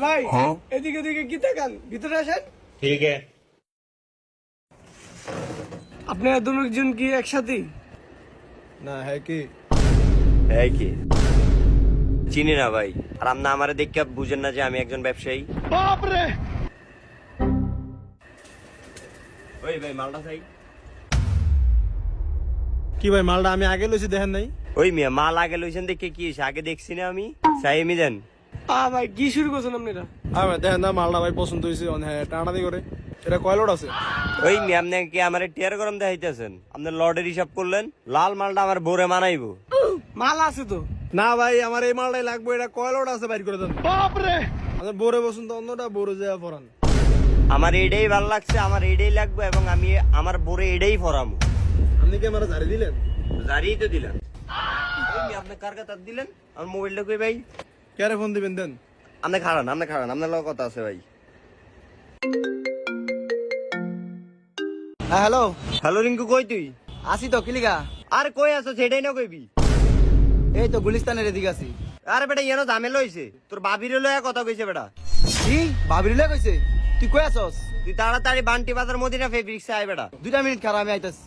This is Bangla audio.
ভাই এদিকে ওদিকে কি তাকান, ভিতরে আসেন। ठीक है। আপনারা দুজন কি একসাথে? না হ্যাঁ কি है কি চিনি না ভাই, আর আপনি আমারে দেখে বুঝেন না যে আমি একজন ব্যবসায়ী? বাপ রে ওই ভাই মালটা চাই। কি ভাই মালটা আমি আগে লইছি দেখেন নাই? ওই মিয়া মাল আগে লইছেন দেখে কি হইছে? আগে দেখছি না আমি। চাই আমি দেন। ভাই কি শুরু করছেন আপনারা? ভাই দেখেন না মালটা ভাই পছন্দ হয়েছে হ্যাঁ টানানি করে। এটা কয় লোড আছে? ওই মিয়া আপনি কি আমারে টিয়ার গরম দেখাইতেছেন? আপনি লর্ডের হিসাব করলেন, লাল মালটা আমার বোরে মানাইবো। মাল আছে তো। না ভাই আমার এই মালটাই লাগবে। এটা কয় লোড আছে বাইর করে দেন। বাপ রে আপনি বোরে বসুন তো, অন্যটা বোরে যায় পরান। আমার এটাই ভাল লাগছে, আমার এটাই লাগবে, এবং আমি আমার বোরে এটাই ফরামু। আপনি কি আমার ঝাড়ি দিলেন? জারিই তো দিলাম। ওই মিয়া আপনি কার কাছে দিলেন? আমার মোবাইলটা কই ভাই? কেরে ফোন দিবেন দেন। আপনি খাড়ান, আপনার লগে কথা আছে ভাই। হ্যালো, হ্যালো রিঙ্কু, কই তুই? আসি তো কিলিগা। আর কই আছো সেটাই না কইবি। এই তো গুলিস্তানের এদিকে আছি। আরে বেটা ইয়ানো ঝামেলা হইছে, তোর বাবির লয়া কথা কইছে বেটা। কি ভাবিলে কইছে? তুই কই আছস? তুই তাড়াতাড়ি বান্টি বাজার মদিনা ফেব্রিক্সে আয় বেটা। 2 মিনিট খারাপ, আমি আইতাছি।